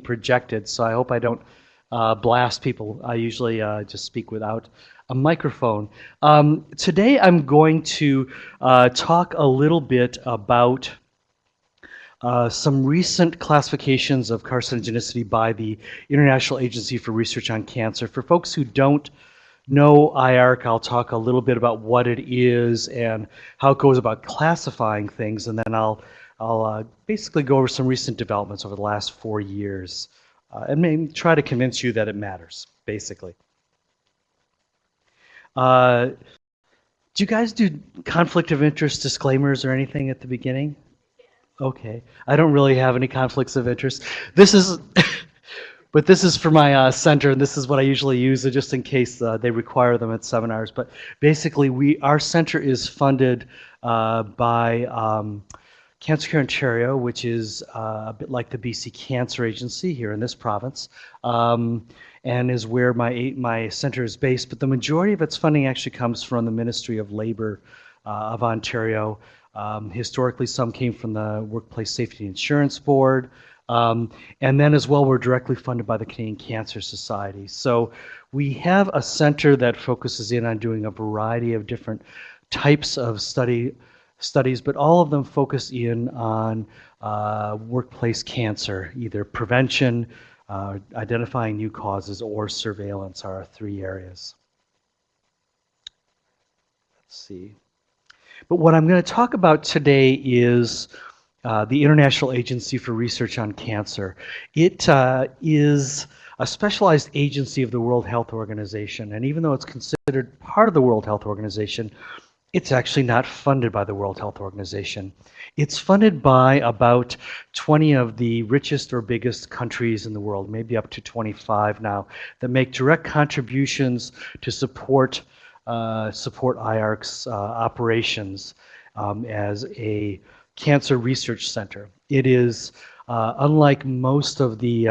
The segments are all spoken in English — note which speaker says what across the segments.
Speaker 1: projected, so I hope I don't blast people. I usually just speak without a microphone. Today I'm going to talk a little bit about some recent classifications of carcinogenicity by the International Agency for Research on Cancer. For folks who don't know IARC, I'll talk a little bit about what it is and how it goes about classifying things, and then I'll basically go over some recent developments over the last 4 years and maybe try to convince you that it matters, basically. Do you guys do conflict of interest disclaimers or anything at the beginning? Okay, I don't really have any conflicts of interest. This is, but this is for my center, and this is what I usually use, just in case they require them at seminars. But basically, our center is funded by Cancer Care Ontario, which is a bit like the BC Cancer Agency here in this province, and is where my center is based. But the majority of its funding actually comes from the Ministry of Labour of Ontario. Historically, some came from the Workplace Safety Insurance Board, and then as well we're directly funded by the Canadian Cancer Society. So we have a center that focuses in on doing a variety of different types of studies, but all of them focus in on workplace cancer, either prevention, identifying new causes, or surveillance are our 3 areas. Let's see. But what I'm going to talk about today is the International Agency for Research on Cancer. It is a specialized agency of the World Health Organization, and even though it's considered part of the World Health Organization, it's actually not funded by the World Health Organization. It's funded by about 20 of the richest or biggest countries in the world, maybe up to 25 now, that make direct contributions to support IARC's operations as a cancer research center. It is, unlike most of the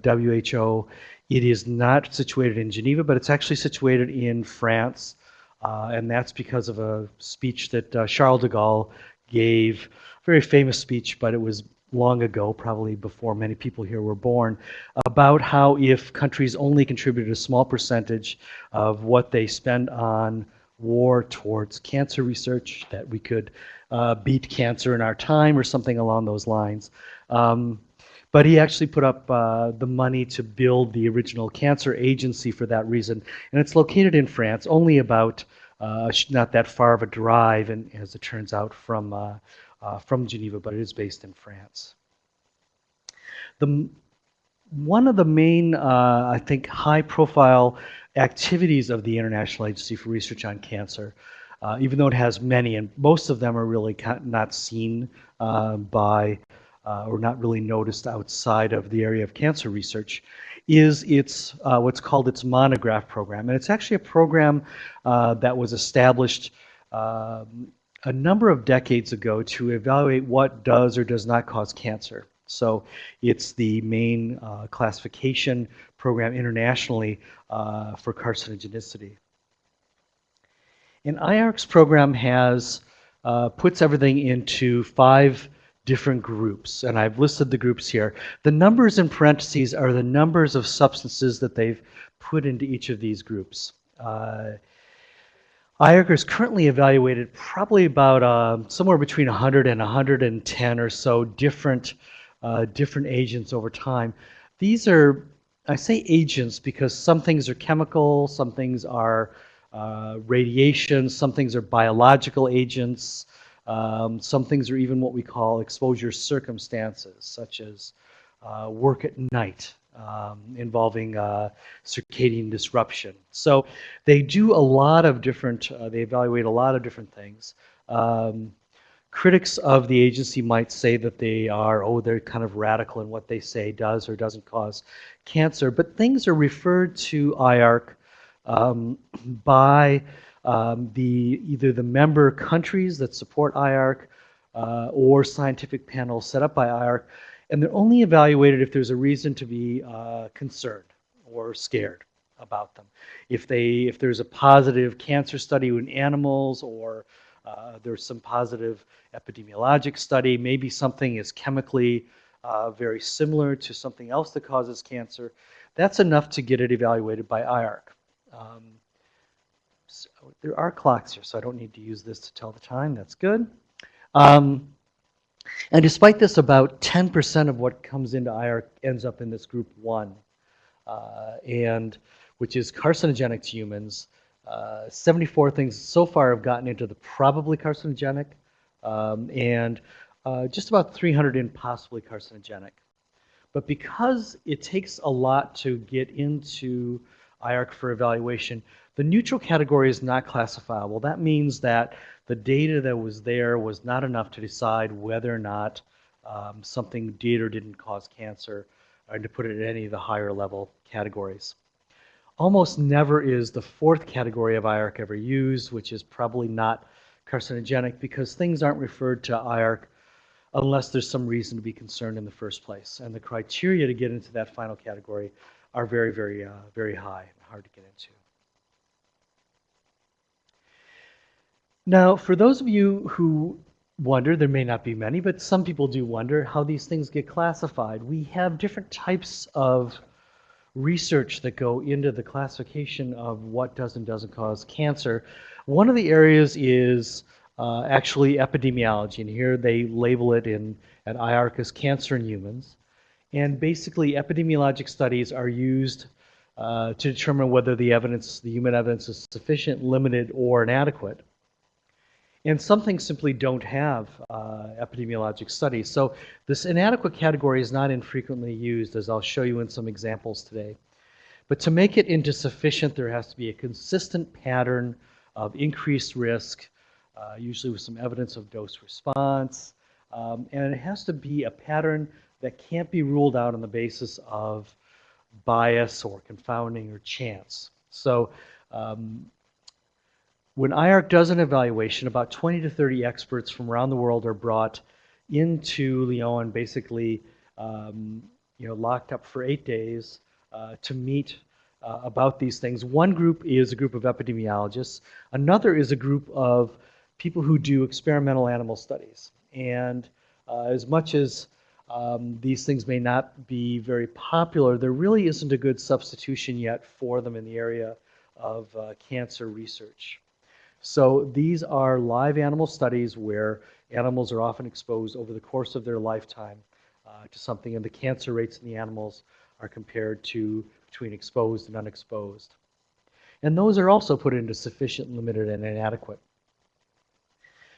Speaker 1: WHO, it is not situated in Geneva, but it's actually situated in France, and that's because of a speech that Charles de Gaulle gave, a very famous speech, but it was long ago, probably before many people here were born, about how if countries only contributed a small percentage of what they spend on war towards cancer research, that we could beat cancer in our time or something along those lines. But he actually put up the money to build the original cancer agency for that reason, and it's located in France, only about not that far of a drive, and as it turns out, from Geneva, but it is based in France. One of the main, I think, high-profile activities of the International Agency for Research on Cancer, even though it has many, and most of them are really not seen by or not really noticed outside of the area of cancer research, is its what's called its Monograph program. And it's actually a program that was established a number of decades ago to evaluate what does or does not cause cancer. So it's the main classification program internationally for carcinogenicity. And IARC's program has puts everything into 5 different groups, and I've listed the groups here. The numbers in parentheses are the numbers of substances that they've put into each of these groups. IARC is currently evaluated probably about somewhere between 100 and 110 or so different agents over time. These are, I say agents because some things are chemical, some things are radiation, some things are biological agents, some things are even what we call exposure circumstances, such as work at night, involving circadian disruption. So they do a lot of different, they evaluate a lot of different things. Critics of the agency might say that they are, they're kind of radical in what they say does or doesn't cause cancer, but things are referred to IARC by either the member countries that support IARC or scientific panels set up by IARC, and they're only evaluated if there's a reason to be concerned or scared about them. If there's a positive cancer study in animals, or there's some positive epidemiologic study, maybe something is chemically very similar to something else that causes cancer, that's enough to get it evaluated by IARC. So there are clocks here, so I don't need to use this to tell the time. That's good. And despite this, about 10% of what comes into IARC ends up in this group 1, and which is carcinogenic to humans. 74 things so far have gotten into the probably carcinogenic, and just about 300 in possibly carcinogenic. But because it takes a lot to get into IARC for evaluation, the neutral category is not classifiable. That means that the data that was there was not enough to decide whether or not something did or didn't cause cancer, or to put it in any of the higher level categories. Almost never is the 4th category of IARC ever used, which is probably not carcinogenic, because things aren't referred to IARC unless there's some reason to be concerned in the first place. And the criteria to get into that final category are very, very, very high and hard to get into. Now, for those of you who wonder, there may not be many, but some people do wonder how these things get classified. We have different types of research that go into the classification of what does and doesn't cause cancer. One of the areas is actually epidemiology, and here they label it at IARC as cancer in humans. And basically, epidemiologic studies are used to determine whether the human evidence is sufficient, limited, or inadequate. And some things simply don't have epidemiologic studies. So this inadequate category is not infrequently used, as I'll show you in some examples today. But to make it into sufficient, there has to be a consistent pattern of increased risk, usually with some evidence of dose response. And it has to be a pattern that can't be ruled out on the basis of bias or confounding or chance. So when IARC does an evaluation, about 20 to 30 experts from around the world are brought into Lyon, basically locked up for 8 days to meet about these things. One group is a group of epidemiologists. Another is a group of people who do experimental animal studies. And as much as these things may not be very popular, there really isn't a good substitution yet for them in the area of cancer research. So these are live animal studies where animals are often exposed over the course of their lifetime to something, and the cancer rates in the animals are compared to between exposed and unexposed. And those are also put into sufficient, limited, and inadequate.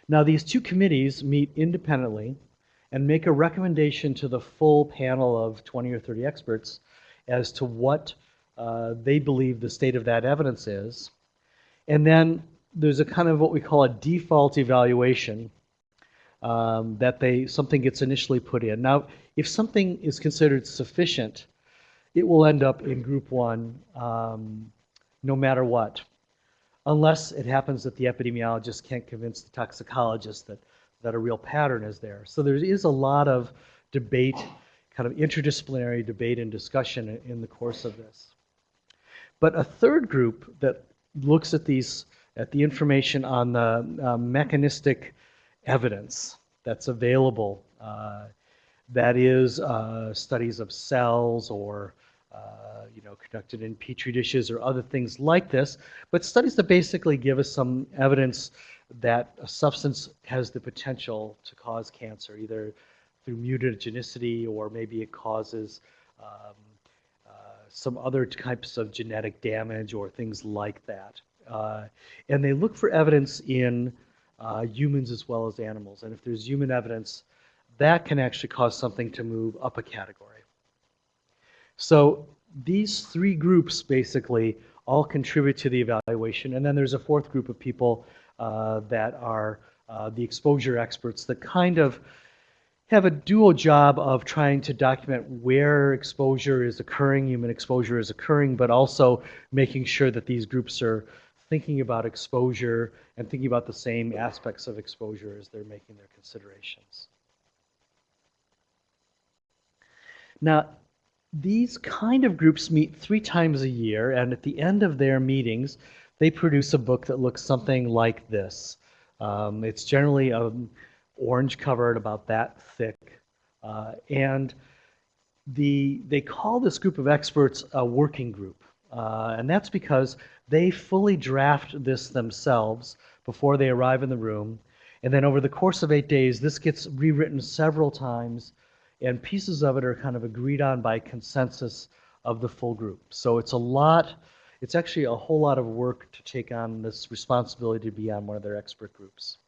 Speaker 1: Now these two committees meet independently and make a recommendation to the full panel of 20 or 30 experts as to what they believe the state of that evidence is. And then there's a kind of what we call a default evaluation that something gets initially put in. Now, if something is considered sufficient, it will end up in group 1 no matter what, unless it happens that the epidemiologist can't convince the toxicologist that a real pattern is there. So there is a lot of debate, kind of interdisciplinary debate and discussion in the course of this. But a third group that looks at the information on the mechanistic evidence that's available, that is studies of cells or conducted in petri dishes or other things like this, but studies that basically give us some evidence that a substance has the potential to cause cancer, either through mutagenicity or maybe it causes some other types of genetic damage or things like that. And they look for evidence in humans as well as animals. And if there's human evidence, that can actually cause something to move up a category. So these 3 groups basically all contribute to the evaluation. And then there's a 4th group of people that are the exposure experts that kind of have a dual job of trying to document where exposure is occurring, human exposure is occurring, but also making sure that these groups are thinking about exposure and thinking about the same aspects of exposure as they're making their considerations. Now, these kind of groups meet 3 times a year, and at the end of their meetings, they produce a book that looks something like this. It's generally an orange cover and about that thick. And they call this group of experts a working group. And that's because they fully draft this themselves before they arrive in the room. And then over the course of 8 days, this gets rewritten several times, and pieces of it are kind of agreed on by consensus of the full group. So it's actually a whole lot of work to take on this responsibility to be on one of their expert groups.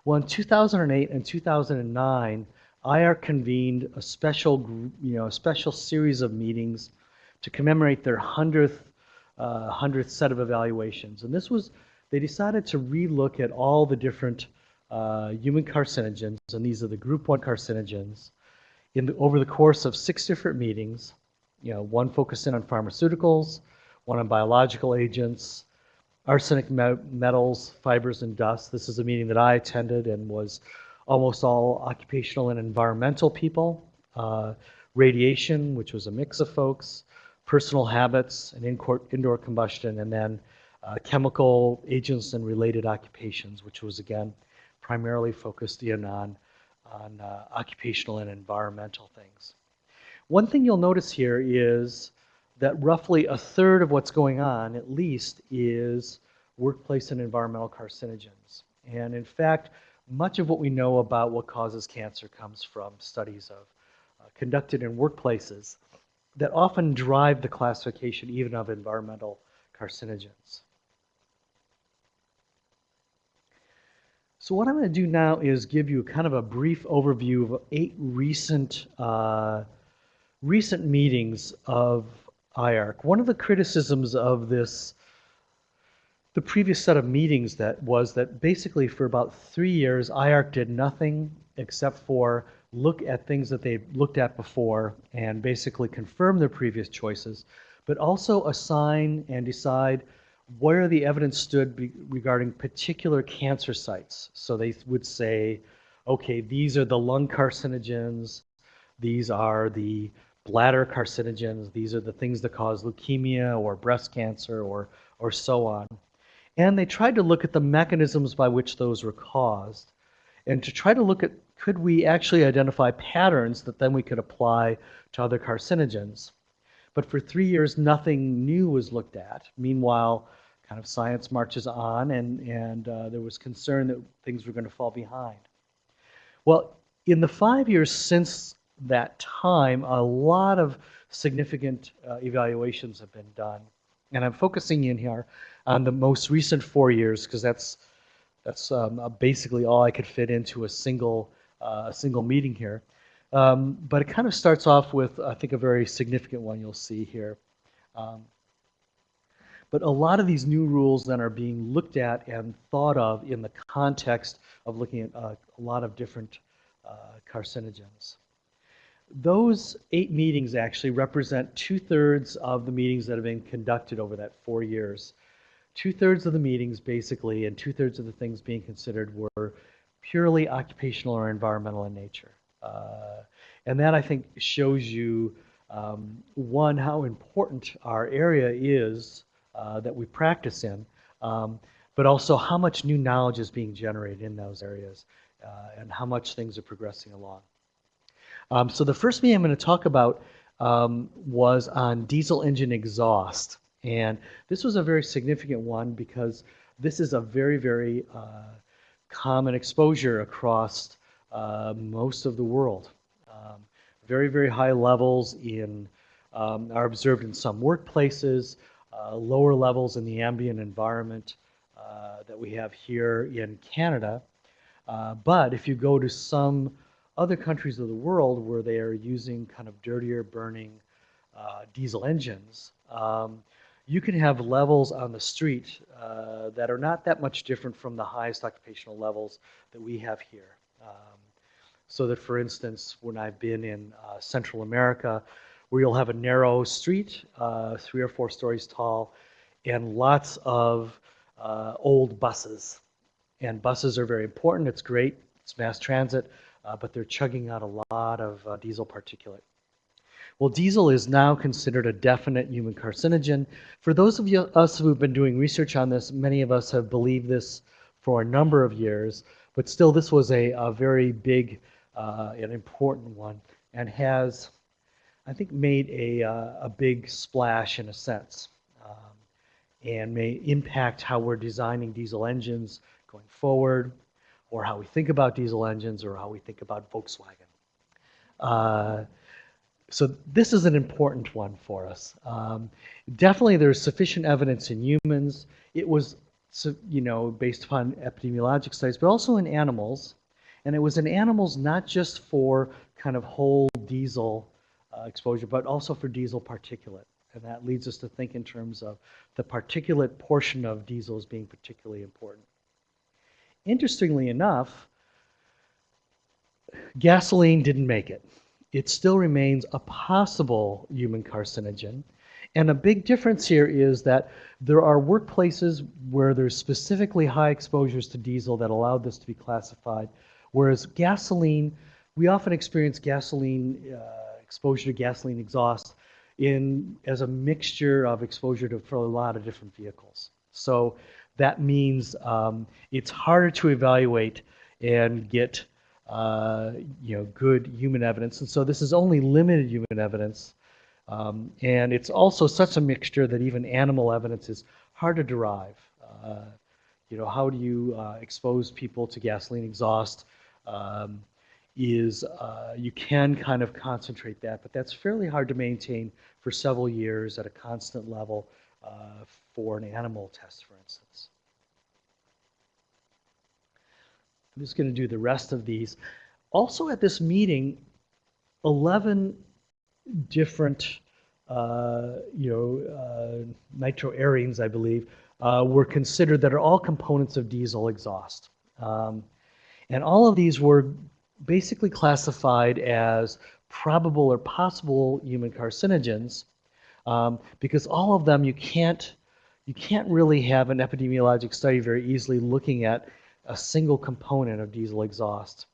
Speaker 1: Well, in 2008 and 2009, IARC convened a special group, a special series of meetings to commemorate their 100th set of evaluations. And they decided to relook at all the different human carcinogens, and these are the group 1 carcinogens, over the course of 6 different meetings, one focusing on pharmaceuticals, one on biological agents, arsenic metals, fibers, and dust. This is a meeting that I attended and was almost all occupational and environmental people, radiation, which was a mix of folks, personal habits and indoor combustion, and then chemical agents and related occupations, which was again primarily focused in on occupational and environmental things. One thing you'll notice here is that roughly a third of what's going on, at least, is workplace and environmental carcinogens. And in fact, much of what we know about what causes cancer comes from studies conducted in workplaces that often drive the classification even of environmental carcinogens. So what I'm going to do now is give you kind of a brief overview of 8 recent meetings of IARC. One of the criticisms of the previous set of meetings was that basically for about 3 years IARC did nothing except for look at things that they looked at before and basically confirm their previous choices, but also assign and decide where the evidence stood regarding particular cancer sites. So they would say, okay, these are the lung carcinogens, these are the bladder carcinogens, these are the things that cause leukemia or breast cancer or so on. And they tried to look at the mechanisms by which those were caused and to try to look at, could we actually identify patterns that then we could apply to other carcinogens. But for 3 years, nothing new was looked at. Meanwhile, kind of science marches on, and there was concern that things were going to fall behind. Well, in the 5 years since that time, a lot of significant evaluations have been done. And I'm focusing in here on the most recent 4 years because that's basically all I could fit into a single meeting here. But it kind of starts off with, I think, a very significant one you'll see here. But a lot of these new rules then are being looked at and thought of in the context of looking at a lot of different carcinogens. Those 8 meetings actually represent 2/3 of the meetings that have been conducted over that 4 years. 2/3 of the meetings basically and 2/3 of the things being considered were purely occupational or environmental in nature. And that I think shows you, one, how important our area is that we practice in, but also how much new knowledge is being generated in those areas and how much things are progressing along. So the first meeting I'm going to talk about was on diesel engine exhaust. And this was a very significant one because this is a very, very common exposure across most of the world. Very, very high levels are observed in some workplaces, lower levels in the ambient environment that we have here in Canada. But if you go to some other countries of the world where they are using kind of dirtier burning diesel engines, you can have levels on the street that are not that much different from the highest occupational levels that we have here. So that, for instance, when I've been in Central America, where you'll have a narrow street, 3 or 4 stories tall, and lots of old buses. And buses are very important. It's great. It's mass transit, but they're chugging out a lot of diesel particulate. Well, diesel is now considered a definite human carcinogen. For those of us who've been doing research on this, many of us have believed this for a number of years, but still this was a very big an important one, and has, I think, made a big splash in a sense, and may impact how we're designing diesel engines going forward, or how we think about diesel engines, or how we think about Volkswagen. So this is an important one for us. Definitely there's sufficient evidence in humans. It was, based upon epidemiologic studies, but also in animals. And it was in animals not just for kind of whole diesel exposure, but also for diesel particulate. And that leads us to think in terms of the particulate portion of diesel as being particularly important. Interestingly enough, gasoline didn't make it. It still remains a possible human carcinogen. And a big difference here is that there are workplaces where there's specifically high exposures to diesel that allowed this to be classified, whereas gasoline, we often experience gasoline exposure to gasoline exhaust as a mixture of exposure for a lot of different vehicles. So that means it's harder to evaluate and get good human evidence. And so this is only limited human evidence. And it's also such a mixture that even animal evidence is hard to derive. How do you expose people to gasoline exhaust? You can kind of concentrate that, but that's fairly hard to maintain for several years at a constant level for an animal test, for instance. I'm just going to do the rest of these. Also at this meeting, 11 different nitroarenes, I believe, were considered that are all components of diesel exhaust. And all of these were basically classified as probable or possible human carcinogens, because all of them you can't really have an epidemiologic study very easily looking at a single component of diesel exhaust.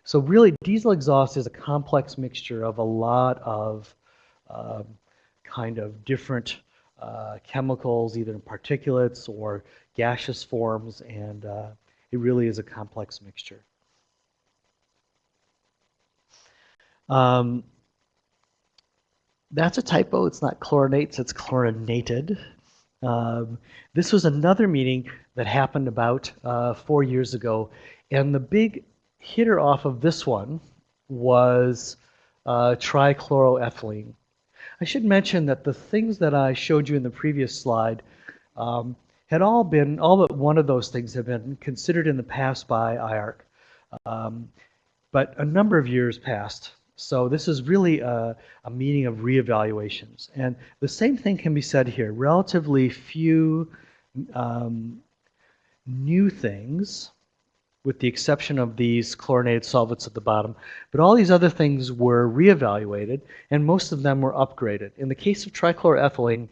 Speaker 1: So really, diesel exhaust is a complex mixture of a lot of kind of different chemicals, either in particulates or gaseous forms, and it really is a complex mixture. That's a typo. It's not chlorinates, it's chlorinated. This was another meeting that happened about 4 years ago, and the big hitter off of this one was trichloroethylene. I should mention that the things that I showed you in the previous slide had all but one of those things have been considered in the past by IARC, but a number of years passed. So this is really a meeting of reevaluations. And the same thing can be said here. Relatively few new things, with the exception of these chlorinated solvents at the bottom. But all these other things were reevaluated, and most of them were upgraded. In the case of trichloroethylene,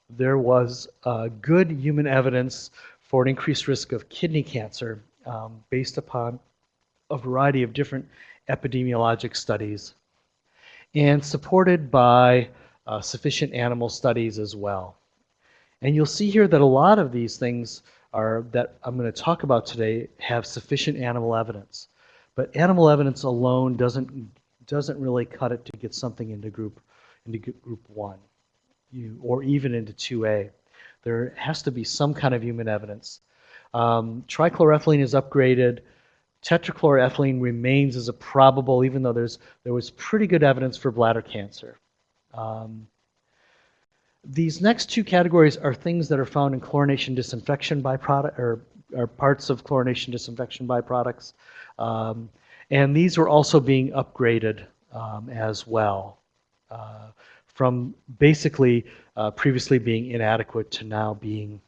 Speaker 1: there was good human evidence for an increased risk of kidney cancer based upon a variety of different epidemiologic studies, and supported by sufficient animal studies as well. And you'll see here that a lot of these things that I'm going to talk about today have sufficient animal evidence. But animal evidence alone doesn't really cut it to get something into group 1, or even into 2A. There has to be some kind of human evidence. Trichloroethylene is upgraded. Tetrachloroethylene remains as a probable, even though there was pretty good evidence for bladder cancer. These next two categories are things that are found in chlorination disinfection byproduct, or parts of chlorination disinfection byproducts. And these were also being upgraded as well, from basically previously being inadequate to now being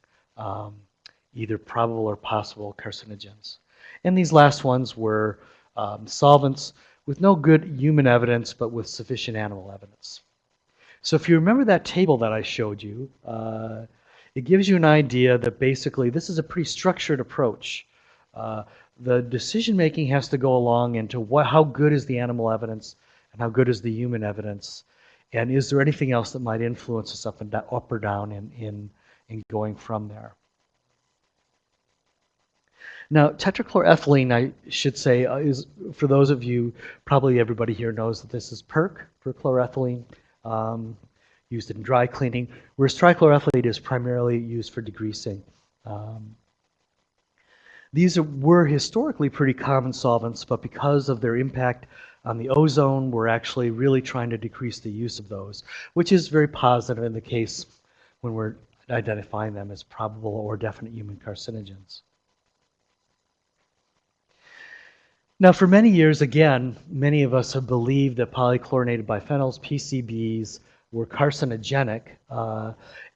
Speaker 1: either probable or possible carcinogens. And these last ones were solvents with no good human evidence, but with sufficient animal evidence. So if you remember that table that I showed you, it gives you an idea that basically this is a pretty structured approach. The decision making has to go along into how good is the animal evidence and how good is the human evidence, and is there anything else that might influence us up or down in going from there. Now, tetrachloroethylene, I should say, is, for those of you, probably everybody here knows that this is PERC, perchloroethylene, used in dry cleaning, whereas trichloroethylene is primarily used for degreasing. These were historically pretty common solvents, but because of their impact on the ozone, we're actually really trying to decrease the use of those, which is very positive in the case when we're identifying them as probable or definite human carcinogens. Now, for many years, again, many of us have believed that polychlorinated biphenyls, PCBs, were carcinogenic,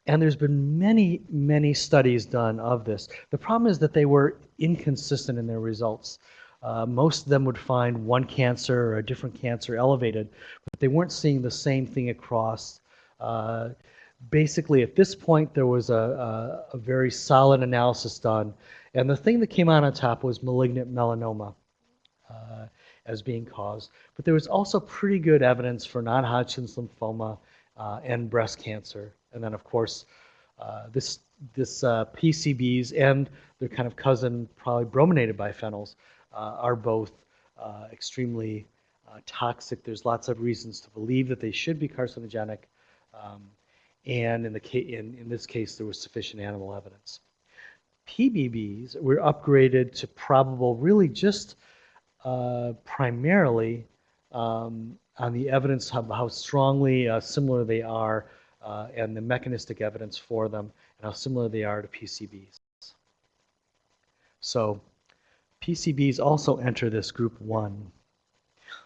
Speaker 1: and there's been many studies done of this. The problem is that they were inconsistent in their results. Most of them would find one cancer or a different cancer elevated, but they weren't seeing the same thing across. Basically, at this point, there was a very solid analysis done, and the thing that came out on top was malignant melanoma as being caused. But there was also pretty good evidence for non-Hodgkin's lymphoma and breast cancer. And then, of course, this PCBs and their kind of cousin, probably brominated biphenyls, are both extremely toxic. There's lots of reasons to believe that they should be carcinogenic, and in this case, there was sufficient animal evidence. PBBs were upgraded to probable, really just primarily on the evidence of how strongly similar they are and the mechanistic evidence for them and how similar they are to PCBs. So PCBs also enter this group 1,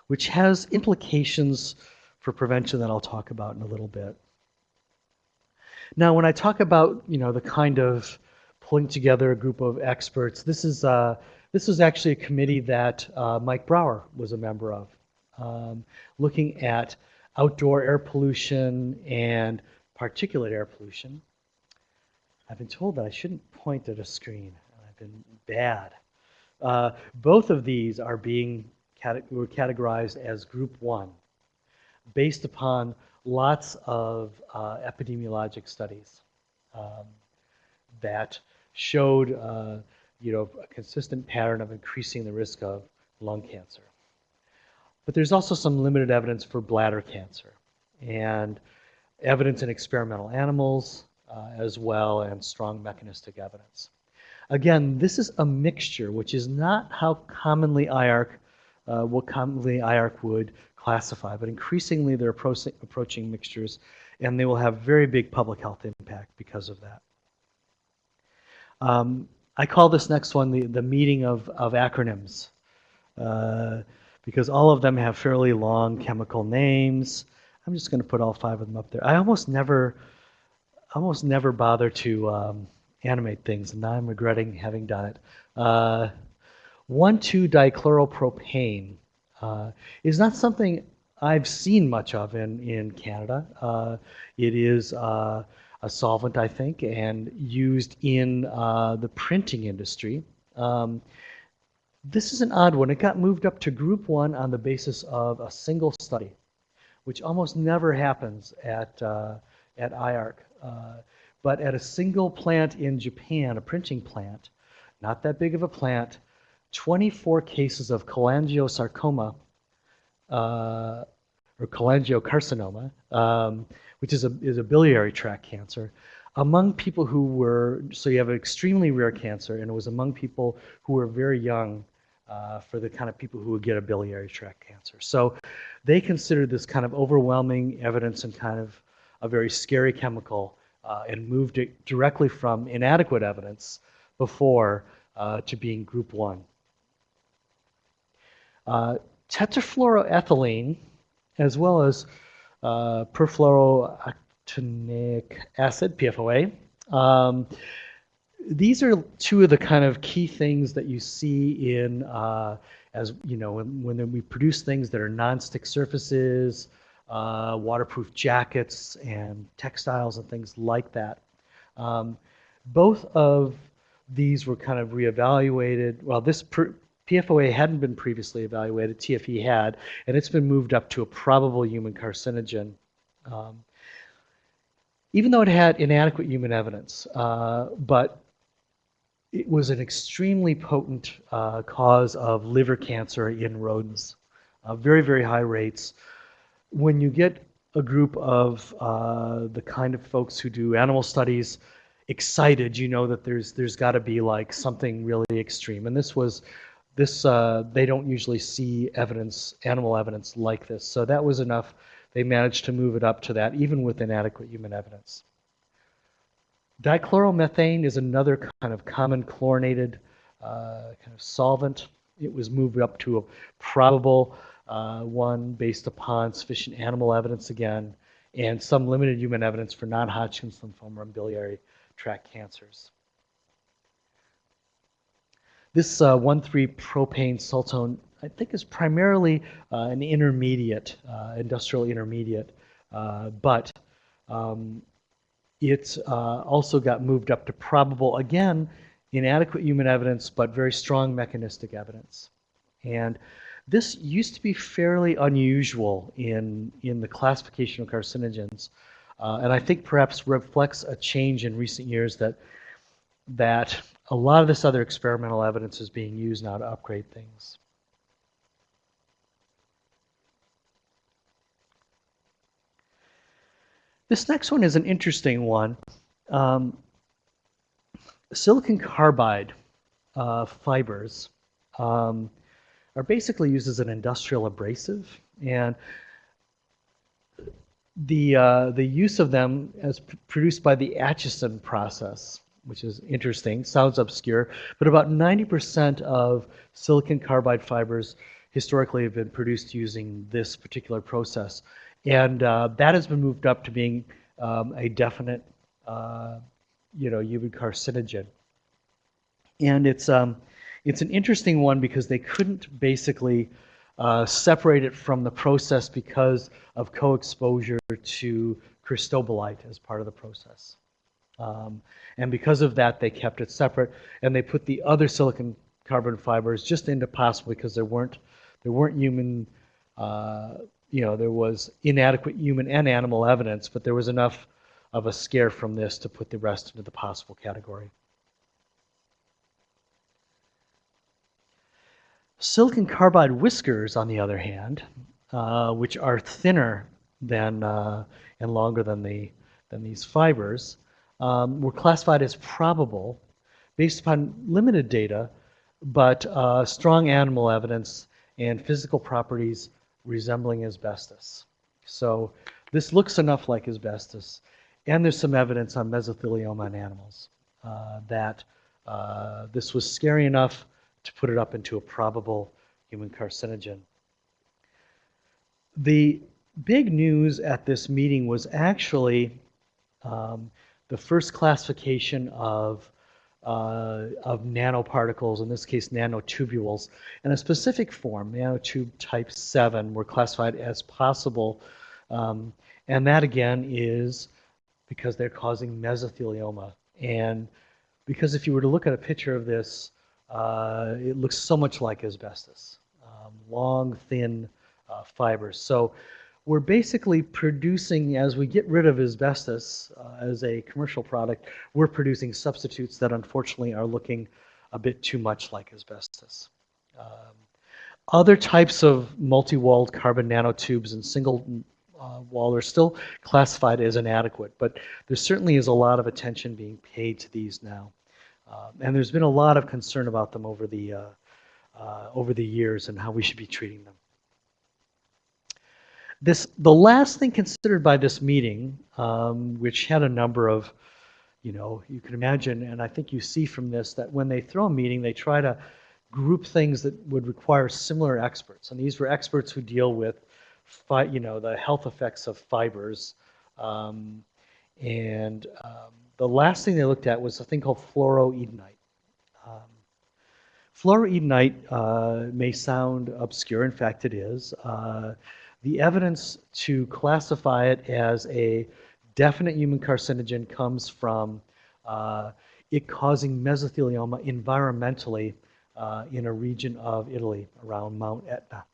Speaker 1: which has implications for prevention that I'll talk about in a little bit. Now, when I talk about, the kind of pulling together a group of experts, this is actually a committee that Mike Brower was a member of, looking at outdoor air pollution and particulate air pollution. I've been told that I shouldn't point at a screen. I've been bad. Both of these are were categorized as group 1 based upon lots of epidemiologic studies that showed a consistent pattern of increasing the risk of lung cancer. But there's also some limited evidence for bladder cancer and evidence in experimental animals as well, and strong mechanistic evidence. Again, this is a mixture, which is not how commonly IARC, would classify, but increasingly they're approaching mixtures, and they will have very big public health impact because of that. I call this next one the meeting of acronyms, because all of them have fairly long chemical names. I'm just going to put all 5 of them up there. I almost never bother to animate things, and now I'm regretting having done it. 1,2-dichloropropane is not something I've seen much of in Canada. It is a solvent, I think, and used in the printing industry. This is an odd one. It got moved up to group 1 on the basis of a single study, which almost never happens at IARC. But at a single plant in Japan, a printing plant, not that big of a plant, 24 cases of cholangiosarcoma, or cholangiocarcinoma, which is a biliary tract cancer, among people who were, so you have an extremely rare cancer, and it was among people who were very young for the kind of people who would get a biliary tract cancer. So they considered this kind of overwhelming evidence and kind of a very scary chemical, and moved it directly from inadequate evidence before to being group 1. Tetrafluoroethylene, as well as perfluorooctanoic acid, PFOA. These are 2 of the kind of key things that you see in, when we produce things that are non-stick surfaces, waterproof jackets and textiles and things like that. Both of these were kind of reevaluated. Well, this PFOA hadn't been previously evaluated, TFE had, and it's been moved up to a probable human carcinogen, even though it had inadequate human evidence. But it was an extremely potent cause of liver cancer in rodents, very, very high rates. When you get a group of the kind of folks who do animal studies excited, you know that there's got to be like something really extreme. And they don't usually see evidence, animal evidence like this. So that was enough. They managed to move it up to that, even with inadequate human evidence. Dichloromethane is another kind of common chlorinated kind of solvent. It was moved up to a probable one based upon sufficient animal evidence again, and some limited human evidence for non-Hodgkin's lymphoma and biliary tract cancers. This 1,3-propane sultone, I think, is primarily an intermediate, industrial intermediate, but it also got moved up to probable, again, inadequate human evidence, but very strong mechanistic evidence. And this used to be fairly unusual in the classification of carcinogens, and I think perhaps reflects a change in recent years that a lot of this other experimental evidence is being used now to upgrade things. This next one is an interesting one. Silicon carbide fibers are basically used as an industrial abrasive, and the use of them as produced by the Acheson process, which is interesting, sounds obscure, but about 90% of silicon carbide fibers historically have been produced using this particular process. And that has been moved up to being a definite, human carcinogen. And it's an interesting one because they couldn't basically separate it from the process because of co-exposure to cristobalite as part of the process. And because of that, they kept it separate, and they put the other silicon carbon fibers just into possible because there weren't human. There was inadequate human and animal evidence, but there was enough of a scare from this to put the rest into the possible category. Silicon carbide whiskers, on the other hand, which are thinner than and longer than these fibers, were classified as probable based upon limited data, but strong animal evidence and physical properties resembling asbestos. So this looks enough like asbestos, and there's some evidence on mesothelioma in animals that this was scary enough to put it up into a probable human carcinogen. The big news at this meeting was actually the first classification of nanoparticles, in this case nanotubules, and a specific form, nanotube type 7, were classified as possible. And that again is because they're causing mesothelioma. And because if you were to look at a picture of this, it looks so much like asbestos, long, thin fibers. So we're basically producing, as we get rid of asbestos as a commercial product, we're producing substitutes that unfortunately are looking a bit too much like asbestos. Other types of multi-walled carbon nanotubes and single wall are still classified as inadequate, but there certainly is a lot of attention being paid to these now. And there's been a lot of concern about them over the years and how we should be treating them. The last thing considered by this meeting, which had a number of, you can imagine, and I think you see from this that when they throw a meeting, they try to group things that would require similar experts. And these were experts who deal with, the health effects of fibers. The last thing they looked at was a thing called fluoroedenite. Fluoroedenite may sound obscure, in fact it is. The evidence to classify it as a definite human carcinogen comes from it causing mesothelioma environmentally in a region of Italy around Mount Etna.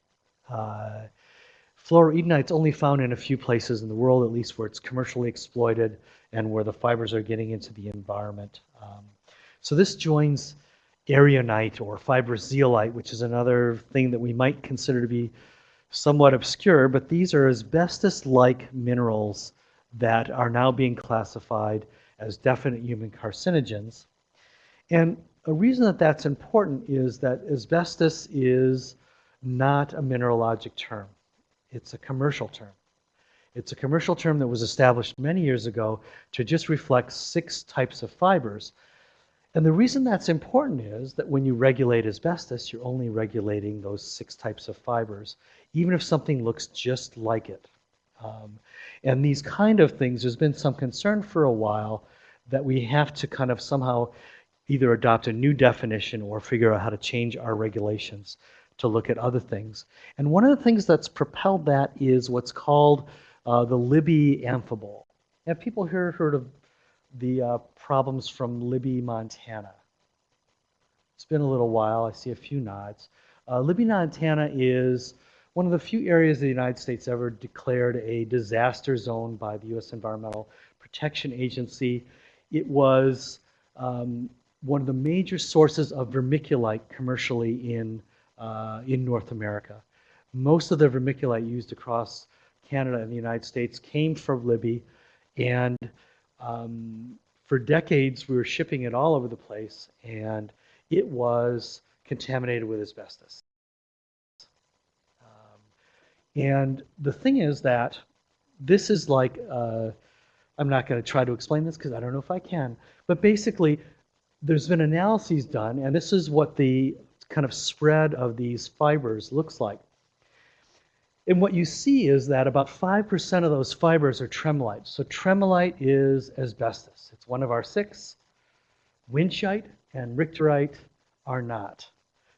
Speaker 1: Fluoroedenite is only found in a few places in the world, at least where it's commercially exploited and where the fibers are getting into the environment. So this joins erionite or fibrous zeolite, which is another thing that we might consider to be somewhat obscure, but these are asbestos-like minerals that are now being classified as definite human carcinogens. And a reason that that's important is that asbestos is not a mineralogic term. It's a commercial term. It's a commercial term that was established many years ago to just reflect 6 types of fibers. And the reason that's important is that when you regulate asbestos, you're only regulating those 6 types of fibers, even if something looks just like it. And these kind of things, there's been some concern for a while that we have to kind of somehow either adopt a new definition or figure out how to change our regulations to look at other things. And one of the things that's propelled that is what's called the Libby Amphibole. Have people here heard of the problems from Libby, Montana? It's been a little while. I see a few nods. Libby, Montana is one of the few areas of the United States ever declared a disaster zone by the U.S. Environmental Protection Agency. It was one of the major sources of vermiculite commercially in North America. Most of the vermiculite used across Canada and the United States came from Libby, and for decades we were shipping it all over the place, and it was contaminated with asbestos. And the thing is that this is like, I'm not going to try to explain this because I don't know if I can, but basically there's been analyses done, and this is what the kind of spread of these fibers looks like. And what you see is that about 5% of those fibers are tremolite. So tremolite is asbestos. It's one of our 6. Windschite and richterite are not.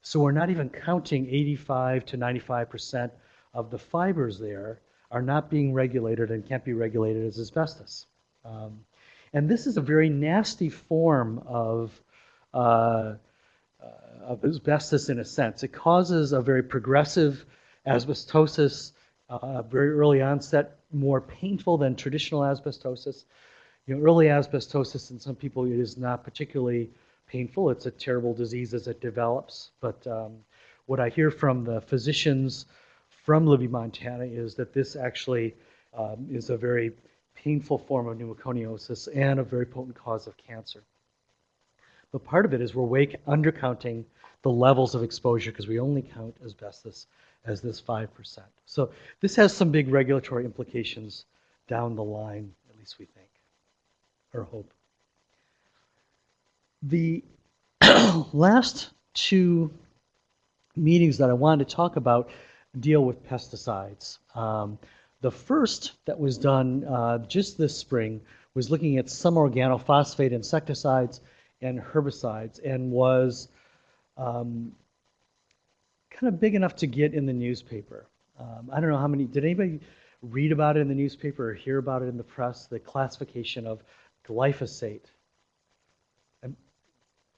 Speaker 1: So we're not even counting 85 to 95% of the fibers there are not being regulated and can't be regulated as asbestos. And this is a very nasty form of asbestos in a sense. It causes a very progressive asbestosis, very early onset, more painful than traditional asbestosis. You know, early asbestosis in some people it is not particularly painful. It's a terrible disease as it develops. But what I hear from the physicians from Libby, Montana is that this actually is a very painful form of pneumoconiosis and a very potent cause of cancer. But part of it is we're way undercounting the levels of exposure because we only count asbestos as this 5%. So this has some big regulatory implications down the line, at least we think, or hope. The last 2 meetings that I wanted to talk about deal with pesticides. The first that was done just this spring was looking at some organophosphate insecticides and herbicides, and was kind of big enough to get in the newspaper. I don't know how many, did anybody read about it in the newspaper or hear about it in the press, the classification of glyphosate,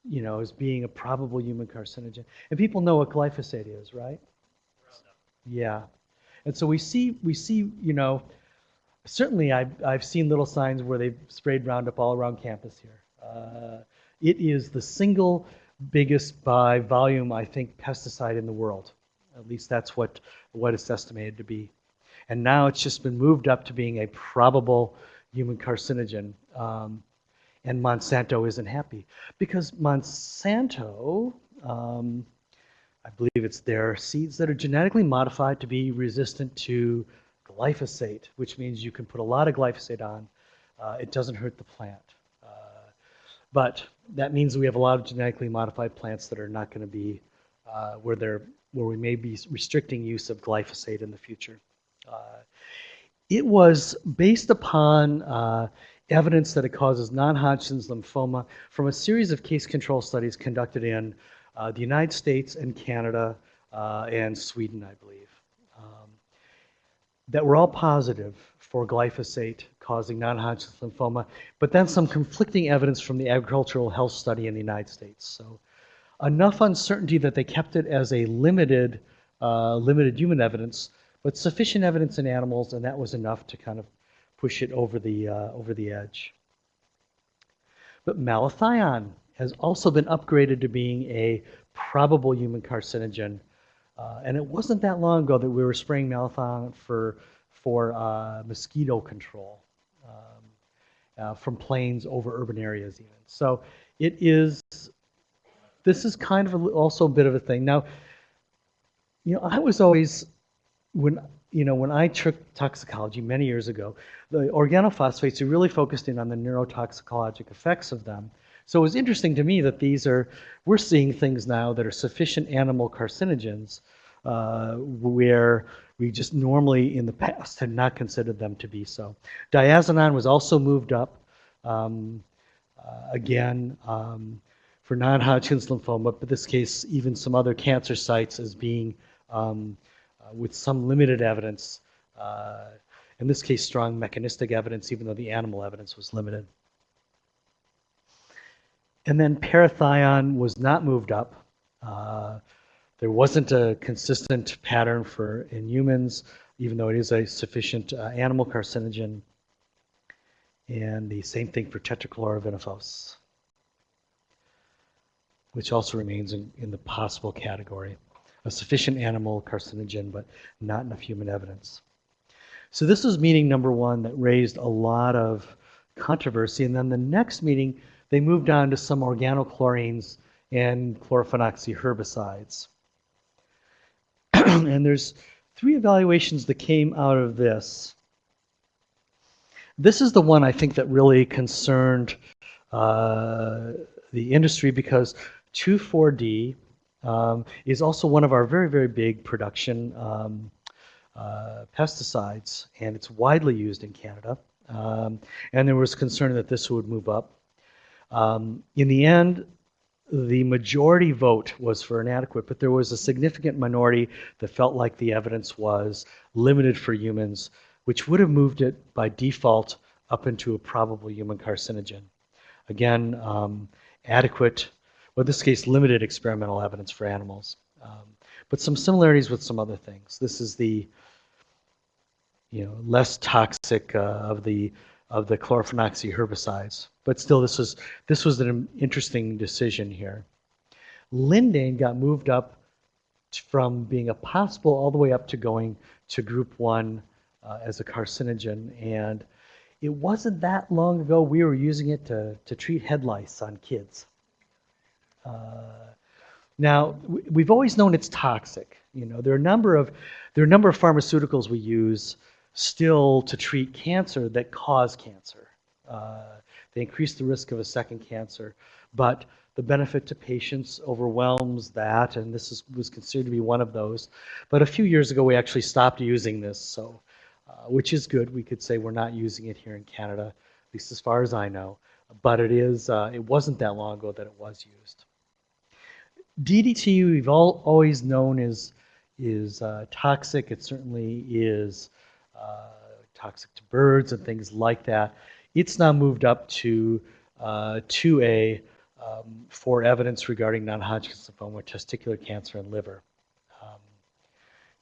Speaker 1: you know, as being a probable human carcinogen. And people know what glyphosate is, right? Yeah. And so we see, you know, certainly I've seen little signs where they've sprayed Roundup all around campus here. It is the single biggest by volume, I think, pesticide in the world. At least that's what it's estimated to be. And now it's just been moved up to being a probable human carcinogen. And Monsanto isn't happy because Monsanto, I believe it's their seeds that are genetically modified to be resistant to glyphosate, which means you can put a lot of glyphosate on. It doesn't hurt the plant. But that means we have a lot of genetically modified plants that are not going to be where we may be restricting use of glyphosate in the future. It was based upon evidence that it causes non-Hodgkin's lymphoma from a series of case control studies conducted in the United States and Canada and Sweden, I believe, that were all positive for glyphosate causing non-Hodgkin's lymphoma, but then some conflicting evidence from the agricultural health study in the United States. So enough uncertainty that they kept it as a limited human evidence, but sufficient evidence in animals, and that was enough to kind of push it over the edge. But malathion has also been upgraded to being a probable human carcinogen. And it wasn't that long ago that we were spraying malathion for mosquito control from planes over urban areas even. So this is kind of also a bit of a thing. Now, I was always, when I took toxicology many years ago, the organophosphates are really focused in on the neurotoxicologic effects of them. So it was interesting to me that we're seeing things now that are sufficient animal carcinogens where we just normally in the past had not considered them to be so. Diazinon was also moved up, again, for non-Hodgkin's lymphoma, but in this case, even some other cancer sites as being with some limited evidence, in this case, strong mechanistic evidence, even though the animal evidence was limited. And then parathion was not moved up. There wasn't a consistent pattern in humans, even though it is a sufficient animal carcinogen. And the same thing for tetrachlorovinifos, which also remains in the possible category. A sufficient animal carcinogen, but not enough human evidence. So this was meeting number one that raised a lot of controversy. And then the next meeting, they moved on to some organochlorines and chlorophenoxy herbicides. And there's 3 evaluations that came out of this. This is the one I think that really concerned the industry because 2,4-D is also one of our very, very big production pesticides, and it's widely used in Canada. And there was concern that this would move up. In the end, the majority vote was for inadequate, but there was a significant minority that felt like the evidence was limited for humans, which would have moved it by default up into a probable human carcinogen. Again, adequate, well, in this case, limited experimental evidence for animals, but some similarities with some other things. This is the less toxic of the chlorophenoxy herbicides, but still, this was an interesting decision here. Lindane got moved up from being a possible all the way up to going to group 1 as a carcinogen, and it wasn't that long ago we were using it to treat head lice on kids. Now, we've always known it's toxic. There are a number of pharmaceuticals we use still to treat cancer that cause cancer. They increase the risk of a second cancer, but the benefit to patients overwhelms that, and this was considered to be one of those. But a few years ago, we actually stopped using this, so which is good. We could say we're not using it here in Canada, at least as far as I know. But it wasn't that long ago that it was used. DDT we've always known is toxic. It certainly is toxic to birds and things like that. It's now moved up to 2A for evidence regarding non-Hodgkin's lymphoma, testicular cancer, and liver.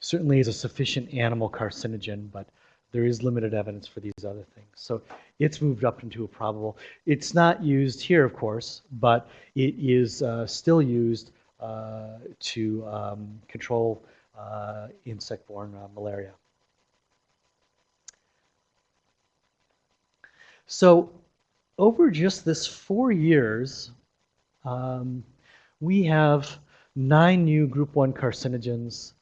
Speaker 1: Certainly is a sufficient animal carcinogen, but there is limited evidence for these other things. So it's moved up into a probable. It's not used here, of course, but it is still used to control insect-borne malaria. So over just this 4 years, we have 9 new group 1 carcinogens,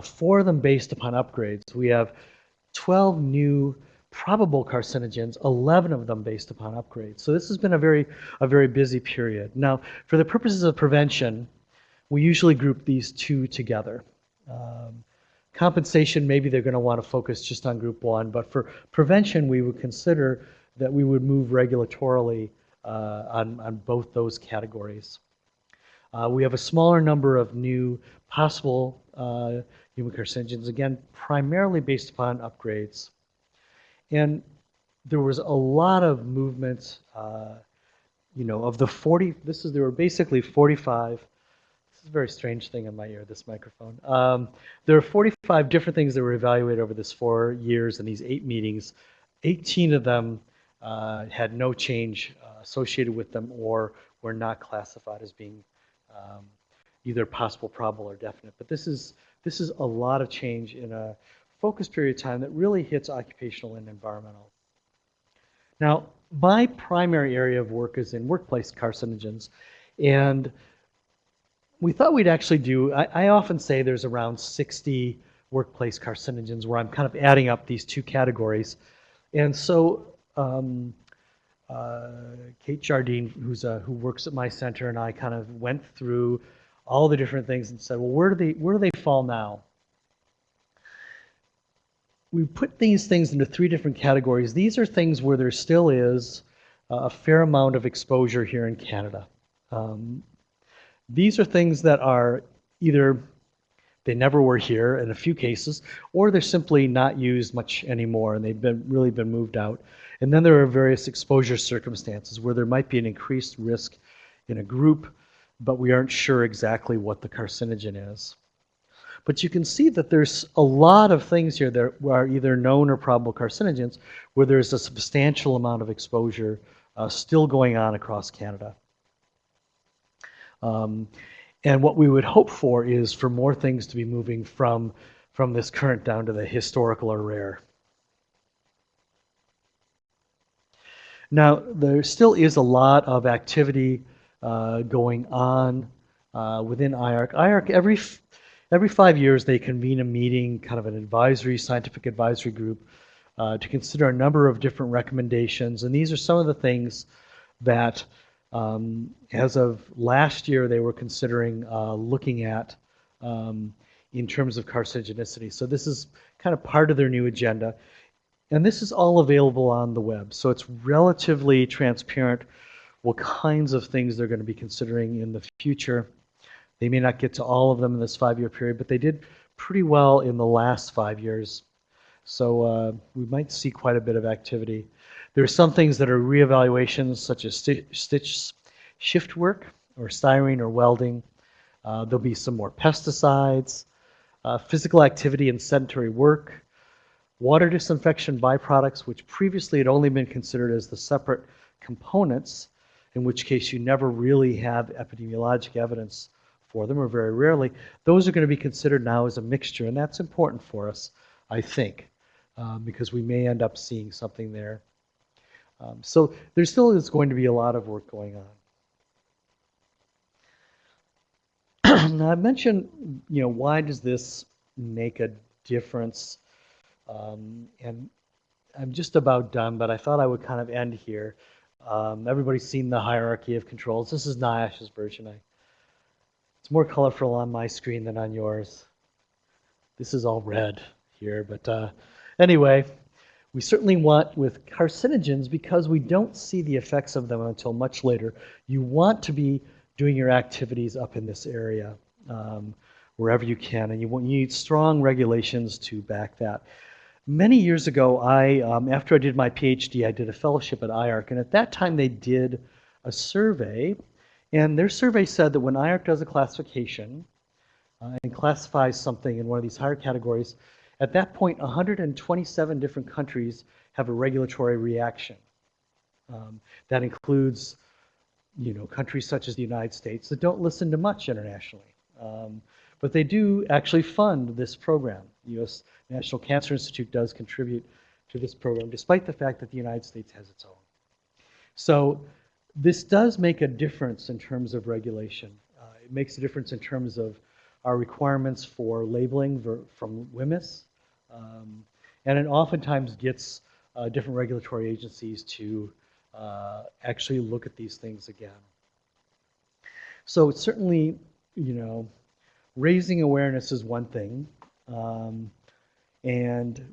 Speaker 1: 4 of them based upon upgrades. We have 12 new probable carcinogens, 11 of them based upon upgrades. So this has been a very busy period. Now, for the purposes of prevention, we usually group these 2 together. Compensation, maybe they're going to want to focus just on group 1, but for prevention, we would consider that we would move regulatorily on both those categories. We have a smaller number of new possible human carcinogens, again, primarily based upon upgrades. And there was a lot of movement, of the 40, there were basically 45, this is a very strange thing in my ear, this microphone. There are 45 different things that were evaluated over this 4 years and these 8 meetings. 18 of them had no change associated with them or were not classified as being either possible, probable, or definite. But this is a lot of change in a focused period of time that really hits occupational and environmental. Now, my primary area of work is in workplace carcinogens, and we thought we'd actually do, I often say there's around 60 workplace carcinogens where I'm kind of adding up these two categories. And so Kate Jardine, who works at my center, and I kind of went through all the different things and said, well, where do they fall now? We put these things into three different categories. These are things where there still is a fair amount of exposure here in Canada. These are things that are either they never were here in a few cases, or they're simply not used much anymore and they've really been moved out. And then there are various exposure circumstances where there might be an increased risk in a group, but we aren't sure exactly what the carcinogen is. But you can see that there's a lot of things here that are either known or probable carcinogens where there's a substantial amount of exposure still going on across Canada. And what we would hope for is for more things to be moving from this current down to the historical or rare. Now, there still is a lot of activity going on within IARC. IARC, every 5 years, they convene a meeting, kind of an scientific advisory group, to consider a number of different recommendations. And these are some of the things that, as of last year, they were considering looking at in terms of carcinogenicity. So this is kind of part of their new agenda. And this is all available on the web. So it's relatively transparent what kinds of things they're going to be considering in the future. They may not get to all of them in this 5-year period, but they did pretty well in the last 5 years. So we might see quite a bit of activity. There are some things that are reevaluations, such as stitch shift work, or styrene or welding. There'll be some more pesticides, physical activity and sedentary work, water disinfection byproducts, which previously had only been considered as the separate components, in which case you never really have epidemiologic evidence for them, or very rarely. Those are going to be considered now as a mixture, and that's important for us, I think, because we may end up seeing something there. So there still is going to be a lot of work going on. Now, I mentioned, why does this make a difference? And I'm just about done, but I thought I would kind of end here. Everybody's seen the hierarchy of controls. This is NIOSH's version. It's more colorful on my screen than on yours. This is all red here, but anyway, we certainly want, with carcinogens, because we don't see the effects of them until much later, you want to be doing your activities up in this area wherever you can, and you need strong regulations to back that. Many years ago, after I did my PhD, I did a fellowship at IARC, and at that time they did a survey, and their survey said that when IARC does a classification and classifies something in one of these higher categories, at that point 127 different countries have a regulatory reaction. That includes countries such as the United States that don't listen to much internationally. But they do actually fund this program. The U.S. National Cancer Institute does contribute to this program, despite the fact that the United States has its own. So this does make a difference in terms of regulation. It makes a difference in terms of our requirements for labeling from WMIS. And it oftentimes gets different regulatory agencies to actually look at these things again. So it's certainly, raising awareness is one thing,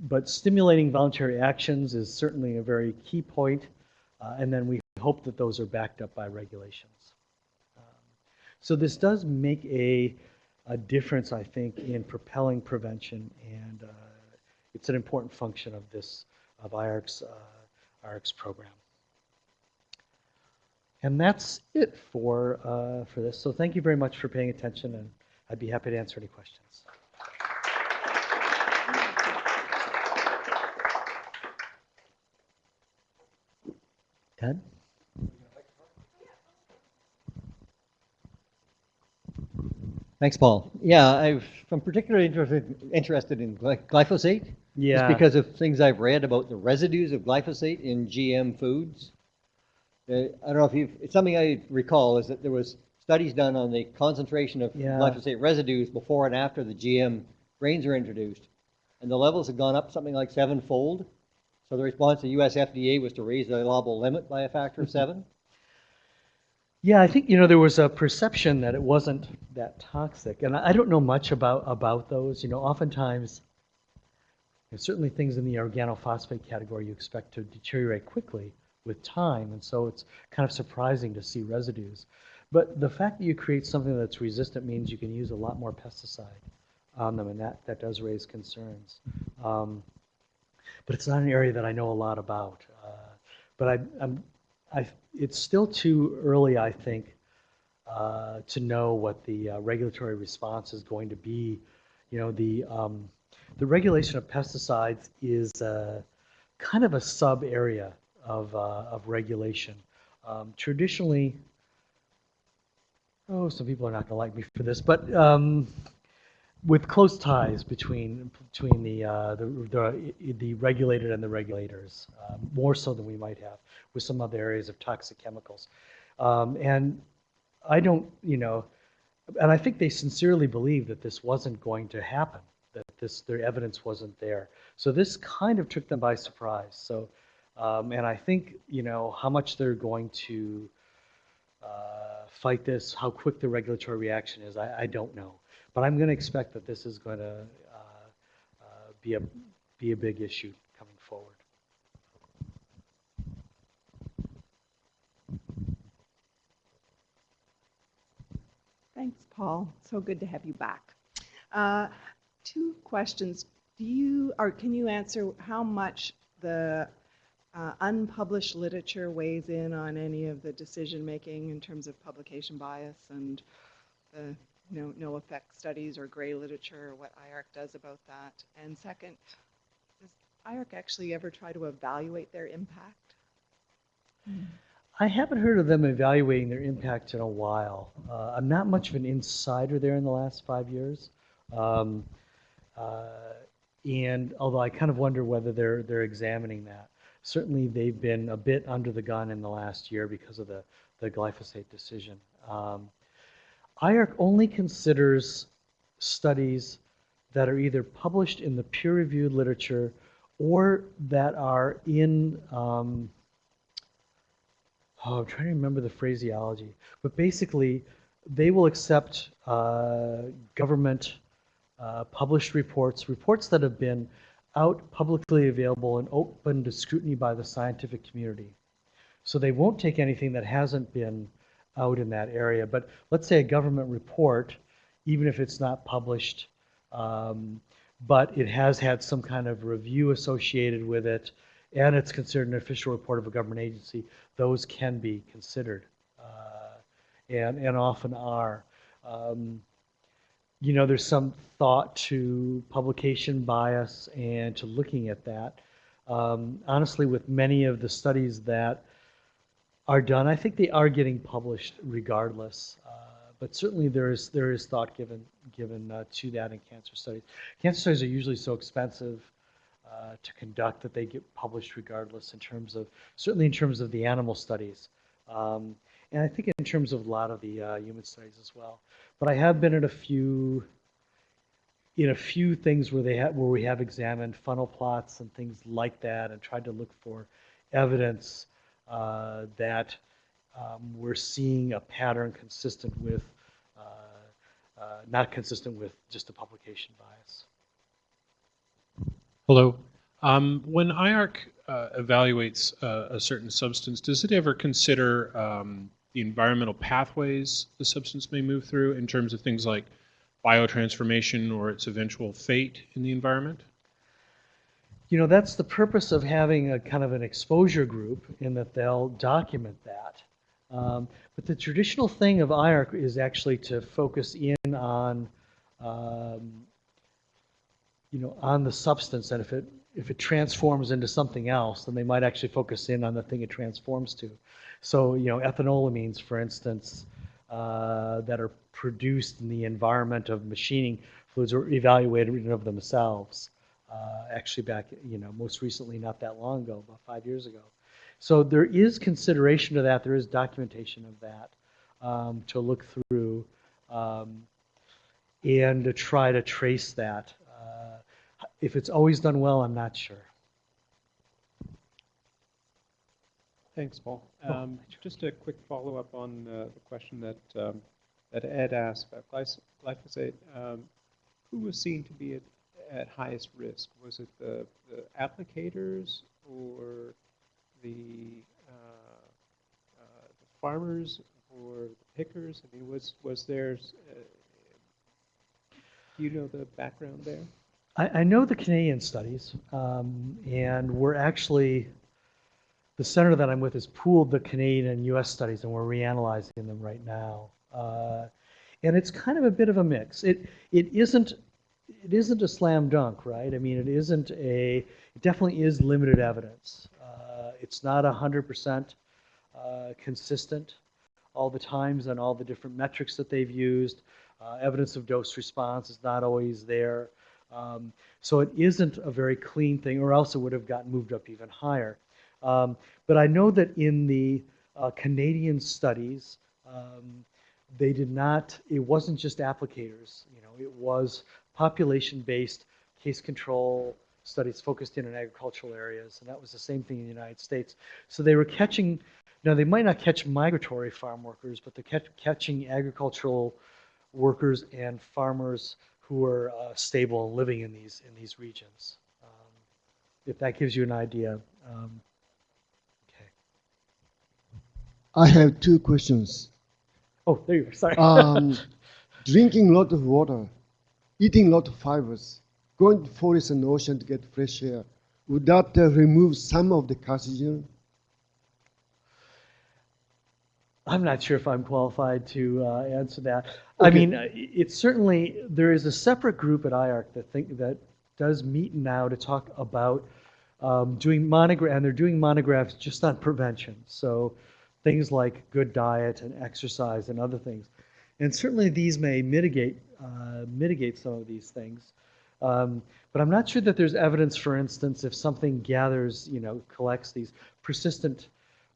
Speaker 1: but stimulating voluntary actions is certainly a very key point, and then we hope that those are backed up by regulations. So this does make a difference, I think, in propelling prevention, and it's an important function of IARC's program. And that's it for this. So thank you very much for paying attention, and I'd be happy to answer any questions. Ed?
Speaker 2: Thanks, Paul. Yeah, I'm particularly interested in glyphosate.
Speaker 1: Yeah.
Speaker 2: Just because of things I've read about the residues of glyphosate in GM foods. I don't know if it's something I recall is that there was studies done on the concentration of glyphosate residues before and after the GM grains are introduced. And the levels have gone up something like 7-fold. So the response to US FDA was to raise the allowable limit by a factor of 7.
Speaker 1: Yeah, I think, there was a perception that it wasn't that toxic. And I don't know much about those. Oftentimes, certainly things in the organophosphate category you expect to deteriorate quickly with time. And so it's kind of surprising to see residues. But the fact that you create something that's resistant means you can use a lot more pesticide on them, and that does raise concerns. But it's not an area that I know a lot about. But it's still too early, I think, to know what the regulatory response is going to be. The regulation of pesticides is kind of a sub area of regulation. Traditionally, some people are not going to like me for this, but with close ties between the regulated and the regulators, more so than we might have with some other areas of toxic chemicals. And I don't, and I think they sincerely believe that this wasn't going to happen, that their evidence wasn't there. So this kind of took them by surprise. So, and I think, how much they're going to fight this, how quick the regulatory reaction is, I don't know. But I'm going to expect that this is going to be a big issue coming forward.
Speaker 3: Thanks, Paul. So good to have you back. 2 questions. Can you answer how much the unpublished literature weighs in on any of the decision making in terms of publication bias and the no effect studies or gray literature, or what IARC does about that? And second, does IARC actually ever try to evaluate their impact?
Speaker 1: I haven't heard of them evaluating their impact in a while. I'm not much of an insider there in the last 5 years. And although I kind of wonder whether they're examining that. Certainly they've been a bit under the gun in the last year because of the glyphosate decision. IARC only considers studies that are either published in the peer-reviewed literature or that are in, I'm trying to remember the phraseology, but basically they will accept government published reports that have been out publicly available and open to scrutiny by the scientific community. So they won't take anything that hasn't been out in that area. But let's say a government report, even if it's not published, but it has had some kind of review associated with it, and it's considered an official report of a government agency, those can be considered, and often are. There's some thought to publication bias and to looking at that. Honestly, with many of the studies that are done, I think they are getting published regardless. But certainly there is thought given to that in cancer studies. Cancer studies are usually so expensive to conduct that they get published regardless certainly in terms of the animal studies. And I think in terms of a lot of the human studies as well. But I have been in a few things where we have examined funnel plots and things like that and tried to look for evidence that we're seeing a pattern consistent with, not consistent with just a publication bias.
Speaker 4: Hello. When IARC evaluates a certain substance, does it ever consider the environmental pathways the substance may move through in terms of things like biotransformation or its eventual fate in the environment?
Speaker 1: That's the purpose of having a kind of an exposure group, in that they'll document that. But the traditional thing of IARC is actually to focus in on, on the substance, and if it transforms into something else, then they might actually focus in on the thing it transforms to. So, you know, ethanolamines, for instance, that are produced in the environment of machining fluids are evaluated in of themselves. Actually back, you know, most recently, not that long ago, about 5 years ago. So there is consideration of that. There is documentation of that to look through and to try to trace that. If it's always done well, I'm not sure.
Speaker 5: Thanks, Paul. Just a quick follow-up on the question that Ed asked about glyphosate. Who was seen to be at highest risk? Was it the applicators or the farmers or the pickers? I mean, was there? Do you know the background there?
Speaker 1: I know the Canadian studies, and we're actually, the center that I'm with has pooled the Canadian and US studies, and we're reanalyzing them right now. And it's kind of a bit of a mix. It isn't a slam dunk, right? I mean, it definitely is limited evidence. It's not 100% consistent all the times on all the different metrics that they've used. Evidence of dose response is not always there. So it isn't a very clean thing, or else it would have gotten moved up even higher. But I know that in the Canadian studies, they did not, it wasn't just applicators, you know, it was population-based case control studies focused in on agricultural areas, and that was the same thing in the United States. So they were catching, now they might not catch migratory farm workers, but they're catching agricultural workers and farmers who are stable and living in these regions. If that gives you an idea. Okay.
Speaker 6: I have two questions.
Speaker 1: Oh, there you are. Sorry.
Speaker 6: Drinking a lot of water, eating a lot of fibers, going to forest and ocean to get fresh air, would that remove some of the carcinogen?
Speaker 1: I'm not sure if I'm qualified to answer that.
Speaker 6: Okay.
Speaker 1: I mean, it's certainly, there is a separate group at IARC that does meet now to talk about doing monographs, and they're doing monographs just on prevention. So things like good diet and exercise and other things. And certainly these may mitigate some of these things. But I'm not sure that there's evidence, for instance, if something gathers, you know, collects these persistent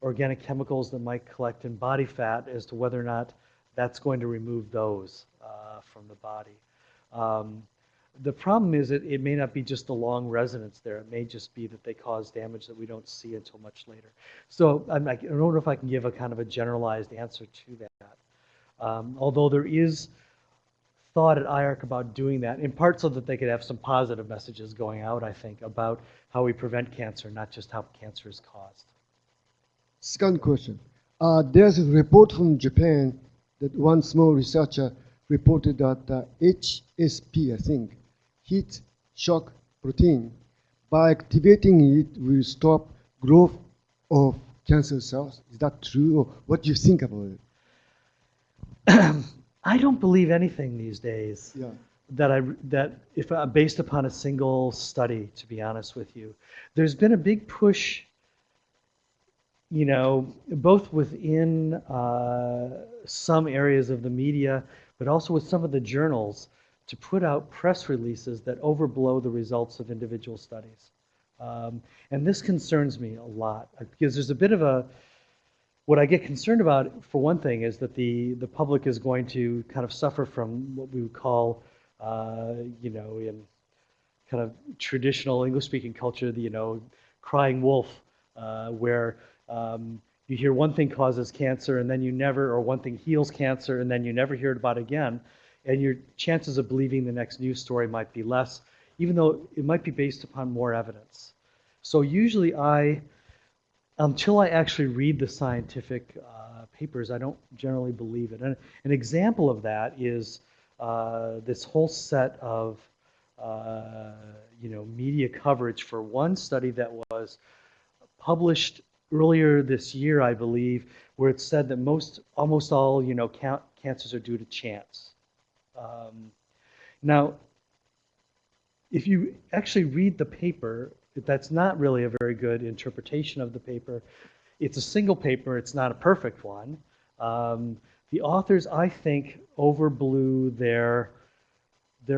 Speaker 1: organic chemicals that might collect in body fat, as to whether or not that's going to remove those from the body. The problem is it may not be just a long residence there. It may just be that they cause damage that we don't see until much later. So I don't know if I can give a kind of a generalized answer to that. Although there is thought at IARC about doing that, in part so that they could have some positive messages going out, I think, about how we prevent cancer, not just how cancer is caused.
Speaker 6: Second question. There's a report from Japan that one small researcher reported that HSP, I think, heat shock protein, by activating it will stop growth of cancer cells. Is that true, or what do you think about it?
Speaker 1: I don't believe anything these days.
Speaker 6: Yeah.
Speaker 1: That if based upon a single study, to be honest with you. There's been a big push, you know, both within some areas of the media, but also with some of the journals, to put out press releases that overblow the results of individual studies. And this concerns me a lot, because there's a bit of a, what I get concerned about, for one thing, is that the public is going to kind of suffer from what we would call, you know, in kind of traditional English-speaking culture, the, you know, crying wolf, where you hear one thing causes cancer and then you never, or one thing heals cancer and then you never hear about it again, and your chances of believing the next news story might be less, even though it might be based upon more evidence. So usually until I actually read the scientific papers, I don't generally believe it. And an example of that is this whole set of you know, media coverage for one study that was published earlier this year, I believe, where it said that almost all, you know, cancers are due to chance. Now, if you actually read the paper, that's not really a very good interpretation of the paper. It's a single paper, it's not a perfect one. The authors, I think, overblew their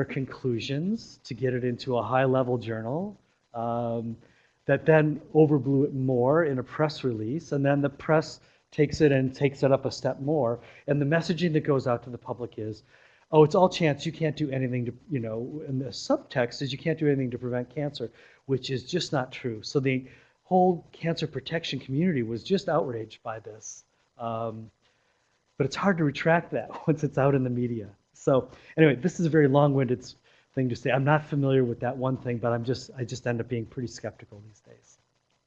Speaker 1: conclusions to get it into a high-level journal, that then overblew it more in a press release, and then the press takes it and takes it up a step more. And the messaging that goes out to the public is, oh, it's all chance, you can't do anything to, you know, and the subtext is you can't do anything to prevent cancer, which is just not true. So the whole cancer protection community was just outraged by this. But it's hard to retract that once it's out in the media. So anyway, this is a very long-winded thing to say. I'm not familiar with that one thing, but I just end up being pretty skeptical these days.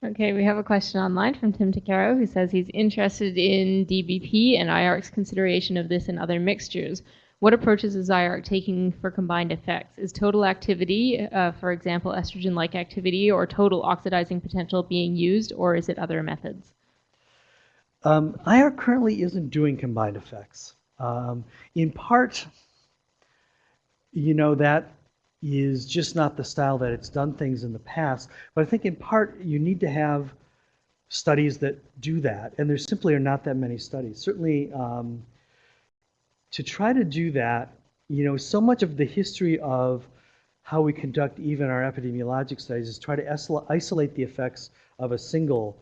Speaker 7: Okay, we have a question online from Tim Takaro who says he's interested in DBP and IARC's consideration of this in other mixtures. What approaches is IARC taking for combined effects? Is total activity, for example, estrogen-like activity or total oxidizing potential being used, or is it other methods?
Speaker 1: IARC currently isn't doing combined effects. In part, you know, that is just not the style that it's done things in the past. But I think in part you need to have studies that do that, and there simply are not that many studies. Certainly, to try to do that, you know, so much of the history of how we conduct even our epidemiologic studies is try to isolate the effects of a single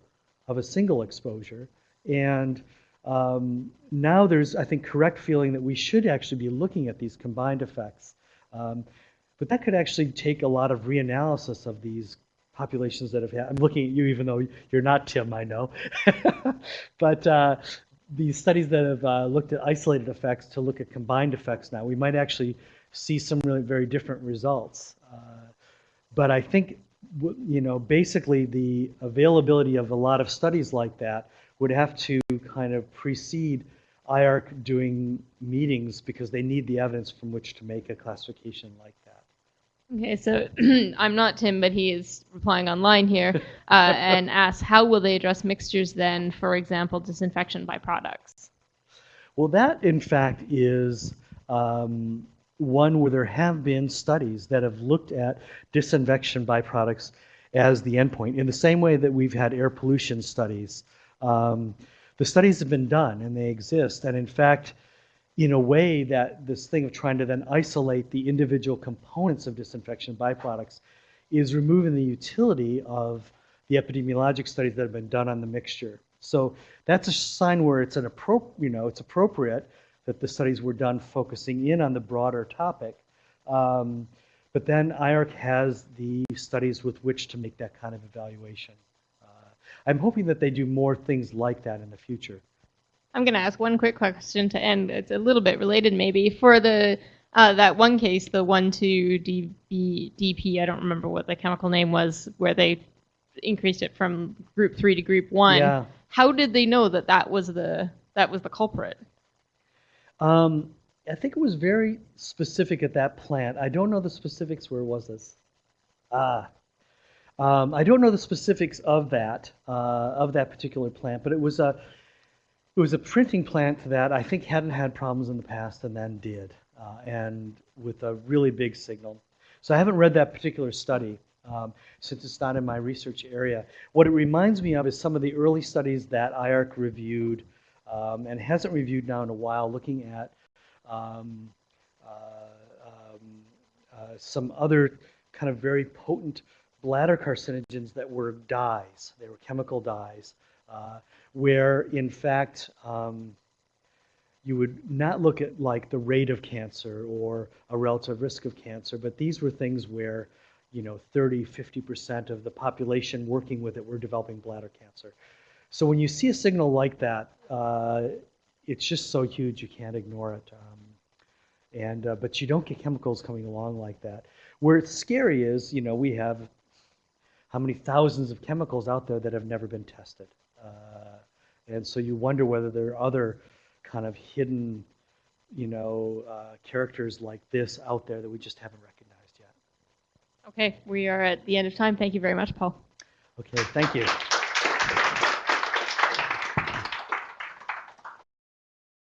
Speaker 1: exposure. And now there's, I think, correct feeling that we should actually be looking at these combined effects. But that could actually take a lot of reanalysis of these populations that have had. I'm looking at you, even though you're not Tim, I know. But these studies that have looked at isolated effects to look at combined effects now, we might actually see some really very different results. But I think, you know, basically the availability of a lot of studies like that would have to kind of precede IARC doing meetings because they need the evidence from which to make a classification like that.
Speaker 7: Okay, so I'm not Tim, but he is replying online here and asks, how will they address mixtures then, for example, disinfection byproducts?
Speaker 1: Well, that in fact is one where there have been studies that have looked at disinfection byproducts as the endpoint, in the same way that we've had air pollution studies. The studies have been done and they exist, and in fact, in a way that this thing of trying to then isolate the individual components of disinfection byproducts is removing the utility of the epidemiologic studies that have been done on the mixture. So that's a sign where it's it's appropriate that the studies were done focusing in on the broader topic. But then IARC has the studies with which to make that kind of evaluation. I'm hoping that they do more things like that in the future.
Speaker 7: I'm going to ask one quick question to end. It's a little bit related maybe. For the that one case, the 1,2-DP, I don't remember what the chemical name was, where they increased it from group 3 to group 1.
Speaker 1: Yeah.
Speaker 7: How did they know that that was the culprit?
Speaker 1: I think it was very specific at that plant. I don't know the specifics. Where was this? I don't know the specifics of that particular plant, but it was a printing plant that I think hadn't had problems in the past and then did, and with a really big signal. So I haven't read that particular study since it's not in my research area. What it reminds me of is some of the early studies that IARC reviewed and hasn't reviewed now in a while, looking at some other kind of very potent bladder carcinogens that were dyes. They were chemical dyes, where in fact you would not look at like the rate of cancer or a relative risk of cancer, but these were things where, you know, 30–50% of the population working with it were developing bladder cancer. So when you see a signal like that, it's just so huge you can't ignore it. But you don't get chemicals coming along like that. Where it's scary is, you know, we have how many thousands of chemicals out there that have never been tested. And so you wonder whether there are other kind of hidden, you know, characters like this out there that we just haven't recognized yet.
Speaker 7: Okay, we are at the end of time. Thank you very much, Paul.
Speaker 1: Okay, thank you.